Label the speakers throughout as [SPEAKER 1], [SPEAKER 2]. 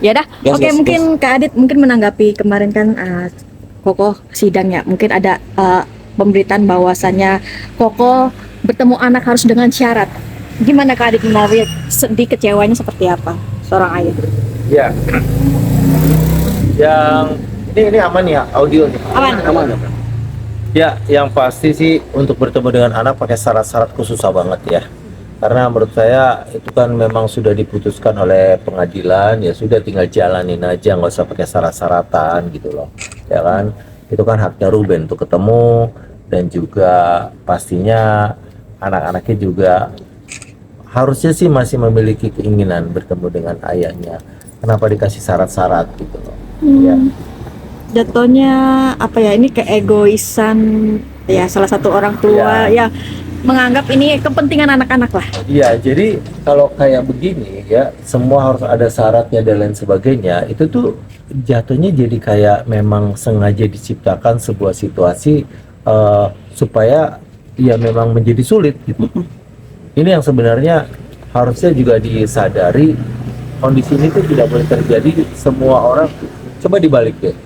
[SPEAKER 1] Ya dah.
[SPEAKER 2] Gas,
[SPEAKER 1] Oke,
[SPEAKER 2] gas,
[SPEAKER 1] mungkin Kak Adit mungkin menanggapi kemarin kan Koko sidangnya. Mungkin ada pemberitaan bahwasannya Koko bertemu anak harus dengan syarat. Gimana Kak Adit menarik sedih kecewanya seperti apa seorang ayah?
[SPEAKER 3] Ya, yang ini aman ya audio nih.
[SPEAKER 1] Aman.
[SPEAKER 2] Aman.
[SPEAKER 3] Ya, yang pasti sih untuk bertemu dengan anak pakai syarat-syarat khusus susah banget ya. Karena menurut saya itu kan memang sudah diputuskan oleh pengadilan, ya sudah tinggal jalanin aja, nggak usah pakai syarat-syaratan gitu loh, ya kan? Itu kan haknya Ruben untuk ketemu, dan juga pastinya anak-anaknya juga harusnya sih masih memiliki keinginan bertemu dengan ayahnya. Kenapa dikasih syarat-syarat gitu loh? Ya.
[SPEAKER 1] Jatuhnya apa ya, ini keegoisan ya salah satu orang tua ya menganggap ini kepentingan anak-anak lah.
[SPEAKER 3] Iya, jadi kalau kayak begini ya, semua harus ada syaratnya dan lain sebagainya. Itu tuh jatuhnya jadi kayak memang sengaja diciptakan sebuah situasi supaya ya memang menjadi sulit gitu. Ini yang sebenarnya harusnya juga disadari, kondisi ini tuh tidak boleh terjadi semua orang. Coba dibalik deh.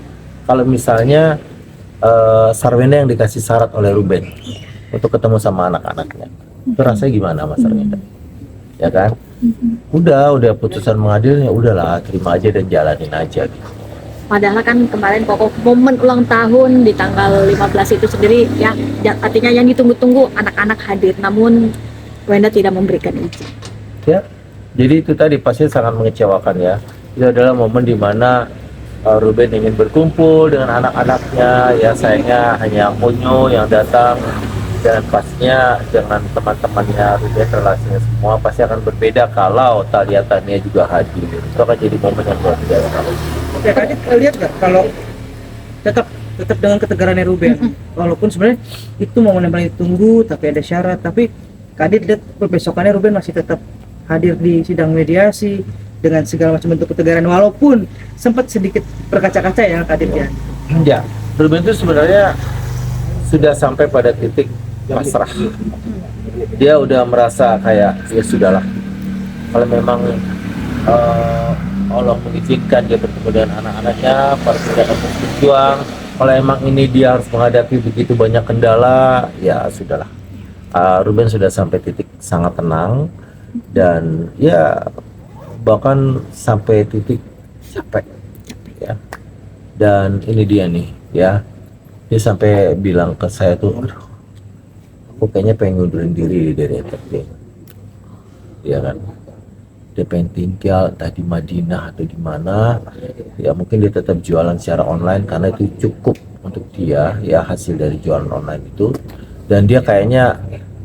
[SPEAKER 3] Kalau misalnya Sarwenda yang dikasih syarat oleh Ruben untuk ketemu sama anak-anaknya, itu rasanya gimana Mas Sarwenda? Ya kan? Udah putusan pengadilan, ya udahlah, terima aja dan jalanin aja gitu.
[SPEAKER 1] Padahal kan kemarin Koko momen ulang tahun di tanggal 15 itu sendiri ya, artinya yang ditunggu-tunggu anak-anak hadir, namun Wenda tidak memberikan izin.
[SPEAKER 3] Ya, jadi itu tadi pasti sangat mengecewakan ya. Itu adalah momen dimana Ruben ingin berkumpul dengan anak-anaknya, ya sayangnya hanya Onyo yang datang, dan pastinya dengan teman-temannya Ruben relasinya semua pasti akan berbeda kalau Taliatannya juga hadir. Itu akan jadi momen yang luar biasa.
[SPEAKER 4] Oke, Kadit lihat nggak kalau tetap dengan ketegarannya Ruben, walaupun sebenarnya itu momen yang paling ditunggu, tapi ada syarat. Tapi Kadit lihat besokannya Ruben masih tetap hadir di sidang mediasi dengan segala macam bentuk ketegaran, walaupun sempat sedikit berkaca-kaca ya Kadit ya.
[SPEAKER 3] Ya, Ruben itu sebenarnya sudah sampai pada titik pasrah. Dia udah merasa kayak ya sudahlah. Kalau memang Allah mengizinkan dia bertemu dengan anak-anaknya, para saudara berjuang. Kalau emang ini dia harus menghadapi begitu banyak kendala, ya sudahlah. Ruben sudah sampai titik sangat tenang dan ya bahkan sampai titik capek ya. Dan ini dia nih ya, dia sampai bilang ke saya tuh, aduh, aku kayaknya pengen ngundurin diri dari entertain, ya kan? Dia pengen tinggal entah di Madinah atau di mana, ya mungkin dia tetap jualan secara online karena itu cukup untuk dia ya, hasil dari jualan online itu. Dan dia kayaknya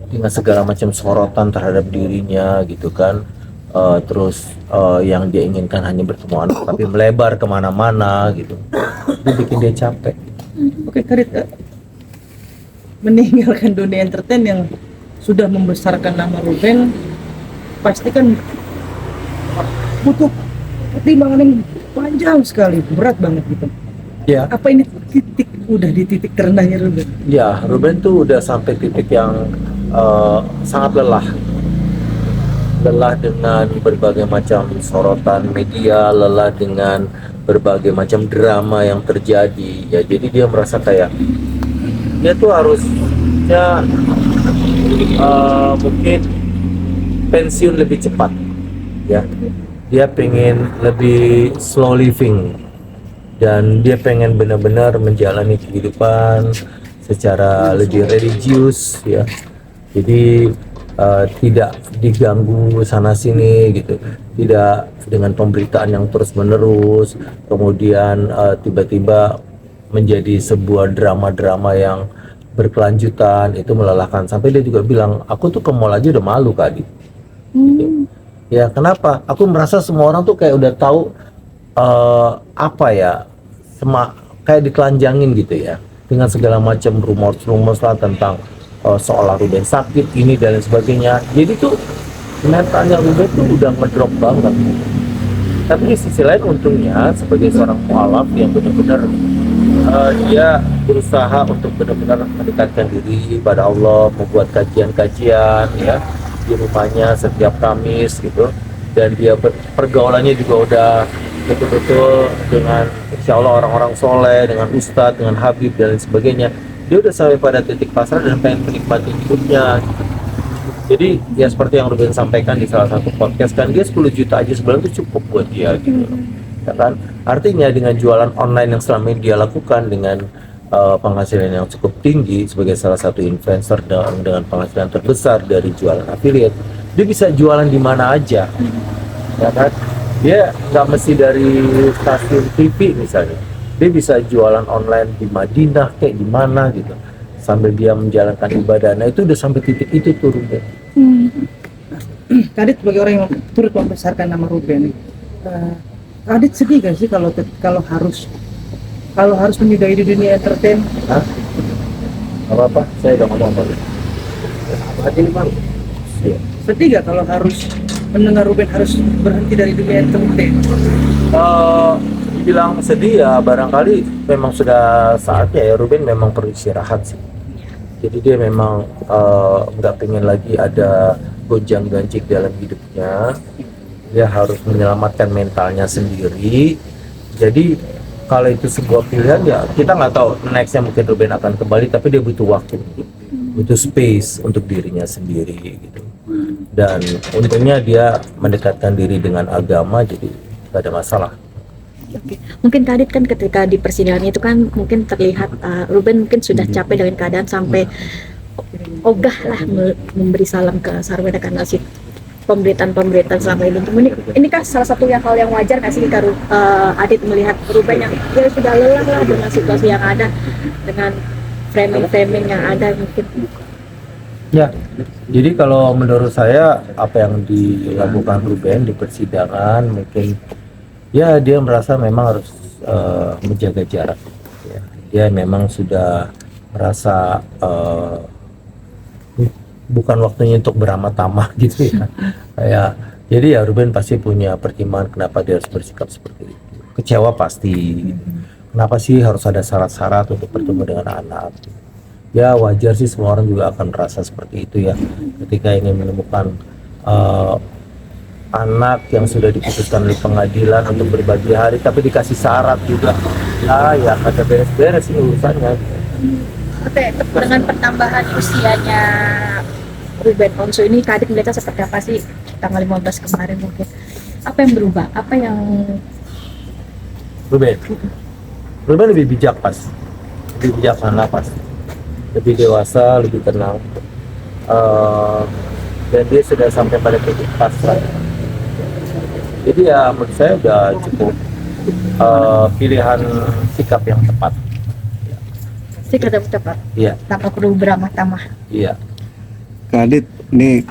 [SPEAKER 3] dengan segala macam sorotan terhadap dirinya gitu kan, terus yang dia inginkan hanya bertemu anak tapi melebar kemana-mana gitu, itu bikin dia capek.
[SPEAKER 4] Oke, Kadit, meninggalkan dunia entertain yang sudah membesarkan nama Ruben, pasti kan butuh pertimbangan yang panjang sekali, berat banget gitu.
[SPEAKER 3] Ya,
[SPEAKER 4] Apa ini udah di titik terendahnya Ruben?
[SPEAKER 3] ya Ruben tuh udah sampai titik yang sangat lelah dengan berbagai macam sorotan media, lelah dengan berbagai macam drama yang terjadi ya. Jadi dia merasa kayak dia tuh harusnya mungkin pensiun lebih cepat ya. Dia pengen lebih slow living dan dia pengen benar-benar menjalani kehidupan secara lebih religius ya. Jadi tidak diganggu sana sini gitu, tidak dengan pemberitaan yang terus menerus, kemudian tiba-tiba menjadi sebuah drama-drama yang berkelanjutan, itu melelahkan. Sampai dia juga bilang, aku tuh ke mall aja udah malu Kak Adit. Gitu. Ya kenapa? Aku merasa semua orang tuh kayak udah tahu apa ya, kayak ditelanjangin gitu ya, dengan segala macam rumor-rumor lah tentang seolah Ruben sakit ini dan lain sebagainya. Jadi tuh mentalnya Ruben tuh udah ngedrop banget. Tapi di sisi lain untungnya sebagai seorang mualaf yang benar-benar dia berusaha untuk benar-benar mendekatkan diri pada Allah, membuat kajian-kajian ya di rumahnya setiap Kamis gitu. dan dia pergaulannya juga udah betul-betul dengan insya Allah orang-orang soleh, dengan ustadz, dengan habib dan lain sebagainya. Dia udah sampai pada titik pasrah dan pengen menikmati hidupnya. Jadi ya seperti yang Ruben sampaikan di salah satu podcast kan, dia 10 juta aja sebulan itu cukup buat dia gitu. Ya kan? Artinya dengan jualan online yang selama ini dia lakukan dengan penghasilan yang cukup tinggi sebagai salah satu influencer dengan penghasilan terbesar dari jualan affiliate, dia bisa jualan di mana aja. Ya kan? Dia nggak mesti dari stasiun TV misalnya. Dia bisa jualan online di Madinah kayak di mana gitu. Sambil dia menjalankan ibadah. Nah itu udah sampai titik itu tuh Ruben.
[SPEAKER 4] Kadit sebagai orang yang turut membesarkan nama Ruben, Kadit sedih gak sih kalau harus menyudahi di dunia entertain?
[SPEAKER 3] Hah? Gak apa-apa, saya udah ngomong tadi. Apa aja nih bang? Iya.
[SPEAKER 4] Sedih gak kalau harus mendengar Ruben harus berhenti dari dunia entertain?
[SPEAKER 3] Dibilang sedih ya barangkali memang sudah saatnya ya. Ruben memang perlu istirahat sih. Jadi dia memang nggak pengen lagi ada gonjang-ganjing dalam hidupnya. Dia harus menyelamatkan mentalnya sendiri. Jadi kalau itu sebuah pilihan ya kita nggak tahu nextnya mungkin Ruben akan kembali, tapi dia butuh waktu, butuh space untuk dirinya sendiri gitu. Dan untungnya dia mendekatkan diri dengan agama, jadi nggak ada masalah.
[SPEAKER 1] Oke. Mungkin Kadit kan ketika di persidangan itu kan mungkin terlihat Ruben mungkin sudah capek dengan keadaan sampai ogah lah memberi salam ke Sarweda karena si pemberitaan selama ini. Ini kan salah satu hal yang wajar nggak sih Adit melihat Ruben yang dia sudah lelah lah dengan situasi yang ada, dengan framing yang ada mungkin.
[SPEAKER 3] Ya, jadi kalau menurut saya apa yang dilakukan Ruben di persidangan mungkin ya dia merasa memang harus menjaga jarak. Ya. Dia memang sudah merasa bukan waktunya untuk beramat tamah gitu ya. Kayak jadi ya Ruben pasti punya pertimbangan kenapa dia harus bersikap seperti itu. Kecewa pasti. Kenapa sih harus ada syarat-syarat untuk bertemu dengan anak? Ya wajar sih, semua orang juga akan merasa seperti itu ya. Ketika ingin menemukan anak yang sudah diputuskan oleh pengadilan untuk berbagi hari tapi dikasih syarat juga, ya kata beres-beres ini urusannya.
[SPEAKER 1] Oke, dengan pertambahan usianya Ruben Onsu ini Kadit melihatnya seperti apa sih tanggal 15 kemarin mungkin? Apa yang berubah? Apa yang
[SPEAKER 3] Ruben lebih bijak pas, lebih bijaksana pas, lebih dewasa, lebih tenang, dan dia sudah sampai pada titik pasrah. Jadi ya menurut saya udah cukup pilihan sikap yang tepat.
[SPEAKER 1] sih kata tepat?
[SPEAKER 3] Iya.
[SPEAKER 1] Tanpa perlu beramah-tamah.
[SPEAKER 3] Iya.
[SPEAKER 2] Kadit, nih